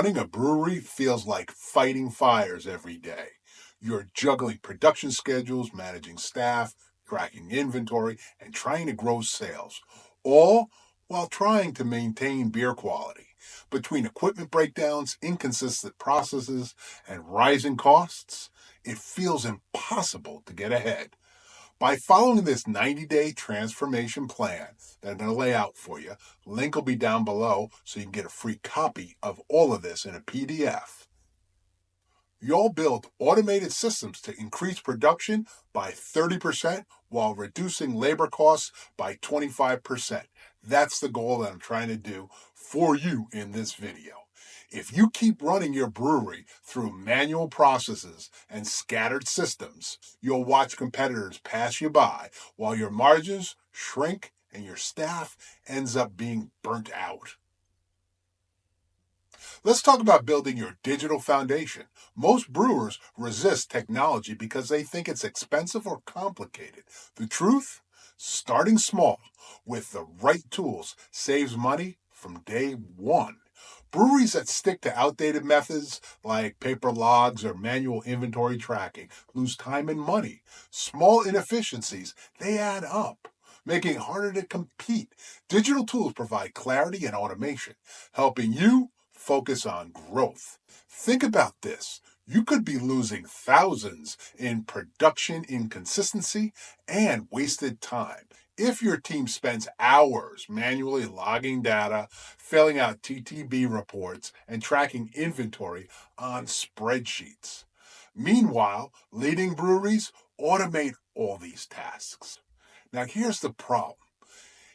Running a brewery feels like fighting fires every day. You're juggling production schedules, managing staff, tracking inventory, and trying to grow sales, all while trying to maintain beer quality. Between equipment breakdowns, inconsistent processes, and rising costs, it feels impossible to get ahead. By following this 90-day transformation plan that I'm going to lay out for you, link will be down below so you can get a free copy of all of this in a PDF. You'll build automated systems to increase production by 30% while reducing labor costs by 25%. That's the goal that I'm trying to do for you in this video. If you keep running your brewery through manual processes and scattered systems, you'll watch competitors pass you by while your margins shrink and your staff ends up being burnt out. Let's talk about building your digital foundation. Most brewers resist technology because they think it's expensive or complicated. The truth? Starting small with the right tools saves money from day one. Breweries that stick to outdated methods like paper logs or manual inventory tracking lose time and money. Small inefficiencies, they add up, making it harder to compete. Digital tools provide clarity and automation, helping you focus on growth. Think about this. You could be losing thousands in production inconsistency and wasted time if your team spends hours manually logging data, filling out TTB reports, and tracking inventory on spreadsheets. Meanwhile, leading breweries automate all these tasks. Now, here's the problem.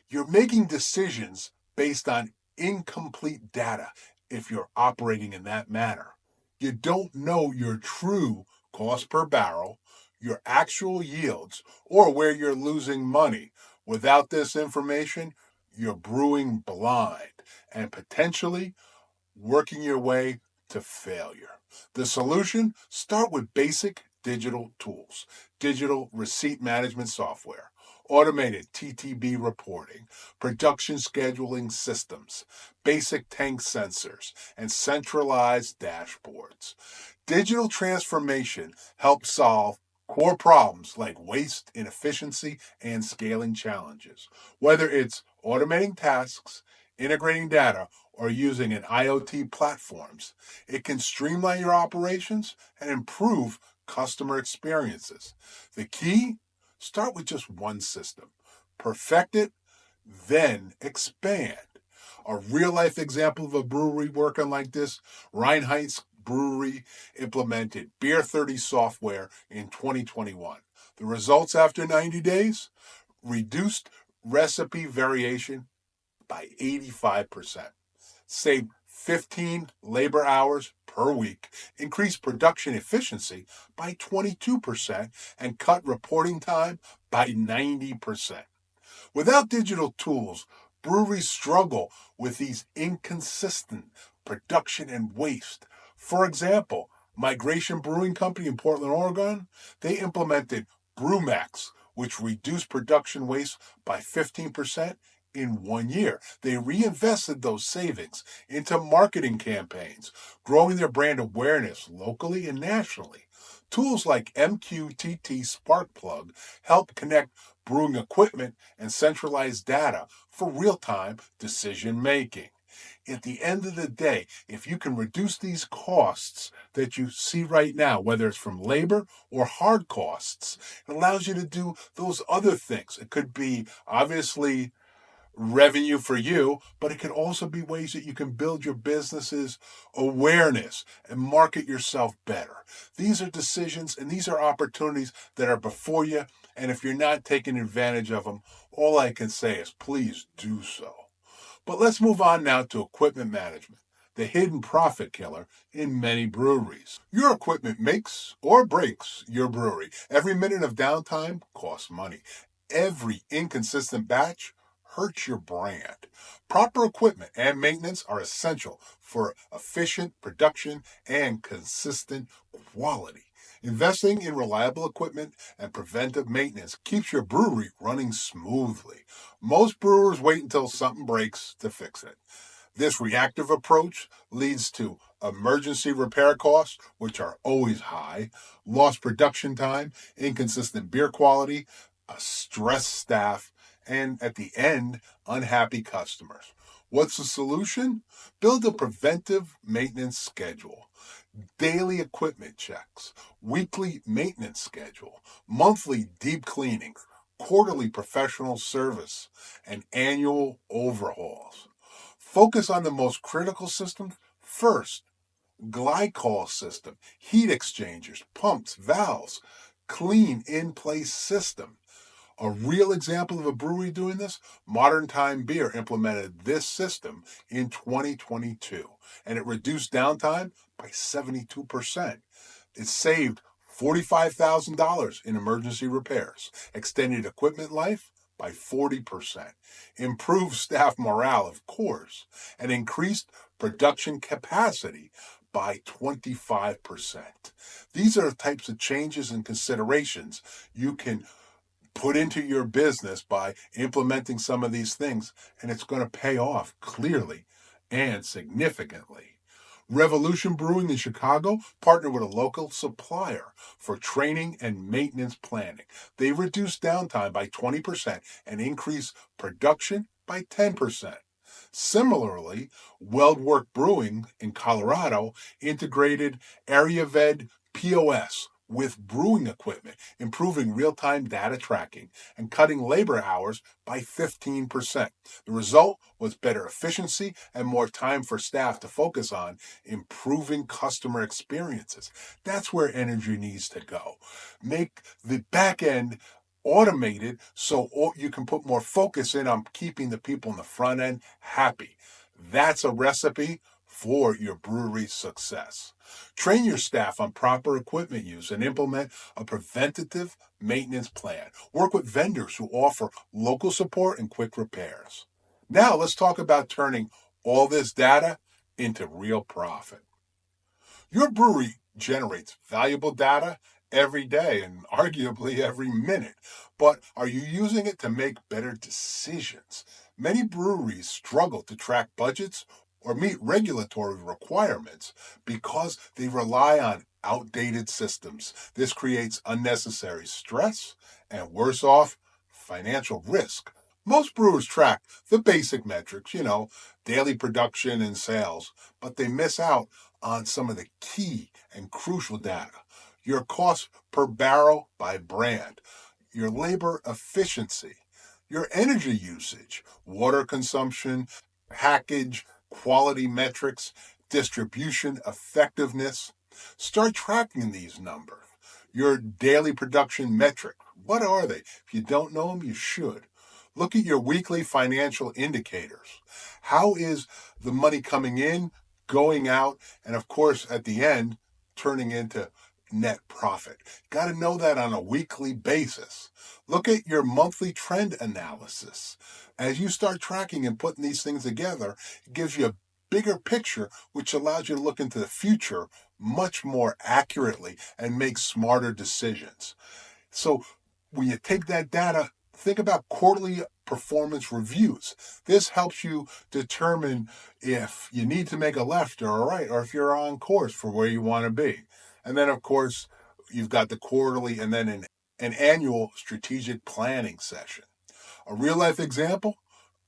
You're making decisions based on incomplete data if you're operating in that manner. You don't know your true cost per barrel, your actual yields, or where you're losing money. Without this information, you're brewing blind and potentially working your way to failure. The solution? Start with basic digital tools, digital receipt management software, automated TTB reporting, production scheduling systems, basic tank sensors, and centralized dashboards. Digital transformation helps solve core problems like waste, inefficiency, and scaling challenges. Whether it's automating tasks, integrating data, or using an IoT platforms, it can streamline your operations and improve customer experiences. The key? Start with just one system. Perfect it, then expand. A real-life example of a brewery working like this, Reinheit's Brewery implemented Beer 30 software in 2021. The results after 90 days? Reduced recipe variation by 85%. Saved 15 labor hours per week, increased production efficiency by 22%, and cut reporting time by 90%. Without digital tools, breweries struggle with these inconsistent production and waste. For example, Migration Brewing Company in Portland, Oregon, they implemented BrewMax, which reduced production waste by 15% in 1 year. They reinvested those savings into marketing campaigns, growing their brand awareness locally and nationally. Tools like MQTT Sparkplug help connect brewing equipment and centralized data for real-time decision making. At the end of the day, if you can reduce these costs that you see right now, whether it's from labor or hard costs, it allows you to do those other things. It could be obviously revenue for you, but it can also be ways that you can build your business's awareness and market yourself better. These are decisions and these are opportunities that are before you, and if you're not taking advantage of them, all I can say is please do so. But let's move on now to equipment management, the hidden profit killer in many breweries. Your equipment makes or breaks your brewery. Every minute of downtime costs money. Every inconsistent batch hurts your brand. Proper equipment and maintenance are essential for efficient production and consistent quality. Investing in reliable equipment and preventive maintenance keeps your brewery running smoothly. Most brewers wait until something breaks to fix it. This reactive approach leads to emergency repair costs, which are always high, lost production time, inconsistent beer quality, a stressed staff, and at the end, unhappy customers. What's the solution? Build a preventive maintenance schedule, daily equipment checks, weekly maintenance schedule, monthly deep cleanings, quarterly professional service, and annual overhauls. Focus on the most critical systems first: glycol system, heat exchangers, pumps, valves, clean in place system. A real example of a brewery doing this: Modern Time Beer implemented this system in 2022, and it reduced downtime by 72%. It saved $45,000 in emergency repairs, extended equipment life by 40%, improved staff morale, of course, and increased production capacity by 25%. These are the types of changes and considerations you can put into your business by implementing some of these things, and it's going to pay off clearly and significantly. Revolution Brewing in Chicago partnered with a local supplier for training and maintenance planning. They reduced downtime by 20% and increased production by 10%. Similarly, Weldwork Brewing in Colorado integrated AreaVed POS with brewing equipment, improving real-time data tracking and cutting labor hours by 15%. The result was better efficiency and more time for staff to focus on improving customer experiences. That's where energy needs to go. Make the back end automated so you can put more focus in on keeping the people in the front end happy. That's a recipe for your brewery's success. Train your staff on proper equipment use and implement a preventative maintenance plan. Work with vendors who offer local support and quick repairs. Now let's talk about turning all this data into real profit. Your brewery generates valuable data every day and arguably every minute, but are you using it to make better decisions? Many breweries struggle to track budgets or meet regulatory requirements because they rely on outdated systems. This creates unnecessary stress and, worse off, financial risk. Most brewers track the basic metrics, daily production and sales, but they miss out on some of the key and crucial data: your cost per barrel by brand, your labor efficiency, your energy usage, water consumption, package, quality metrics, distribution effectiveness. Start tracking these numbers. Your daily production metric. What are they? If you don't know them, you should. Look at your weekly financial indicators. How is the money coming in, going out, and of course, at the end, turning into net profit? Got to know that on a weekly basis. Look at your monthly trend analysis. As you start tracking and putting these things together, it gives you a bigger picture, which allows you to look into the future much more accurately and make smarter decisions. So when you take that data, think about quarterly performance reviews. This helps you determine if you need to make a left or a right, or if you're on course for where you want to be. And then, of course, you've got the quarterly and then an annual strategic planning session. A real-life example: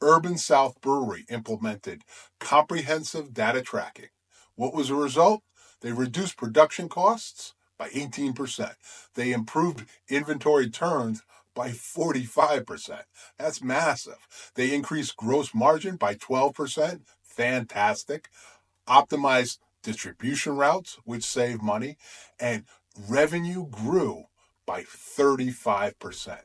Urban South Brewery implemented comprehensive data tracking. What was the result? They reduced production costs by 18%. They improved inventory turns by 45%. That's massive. They increased gross margin by 12%. Fantastic. Optimized distribution routes, which save money, and revenue grew by 35%.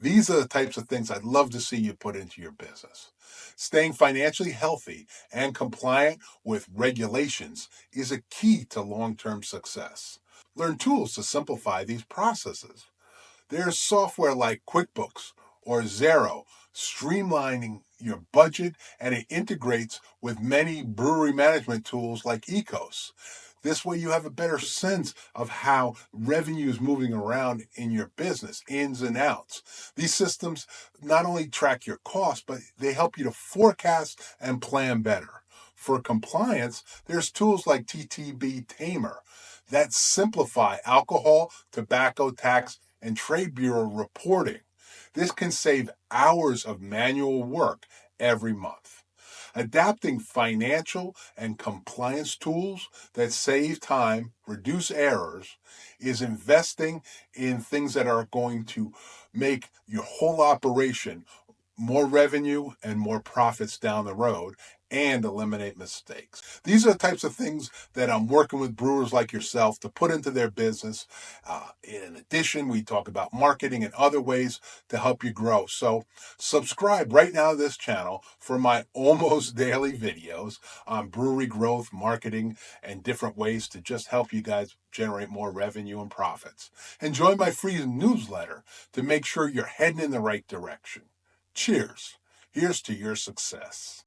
These are the types of things I'd love to see you put into your business. Staying financially healthy and compliant with regulations is a key to long-term success. Learn tools to simplify these processes. There's software like QuickBooks or Xero, streamlining your budget, and it integrates with many brewery management tools like Ecos. This way you have a better sense of how revenue is moving around in your business, ins and outs. These systems not only track your costs, but they help you to forecast and plan better. For compliance, there's tools like TTB Tamer that simplify alcohol, tobacco tax, and trade bureau reporting. This can save hours of manual work every month. Adapting financial and compliance tools that save time, reduce errors, is investing in things that are going to make your whole operation more revenue and more profits down the road and eliminate mistakes. These are the types of things that I'm working with brewers like yourself to put into their business. In addition, we talk about marketing and other ways to help you grow. So subscribe right now to this channel for my almost daily videos on brewery growth, marketing, and different ways to just help you guys generate more revenue and profits. And join my free newsletter to make sure you're heading in the right direction. Cheers. Here's to your success.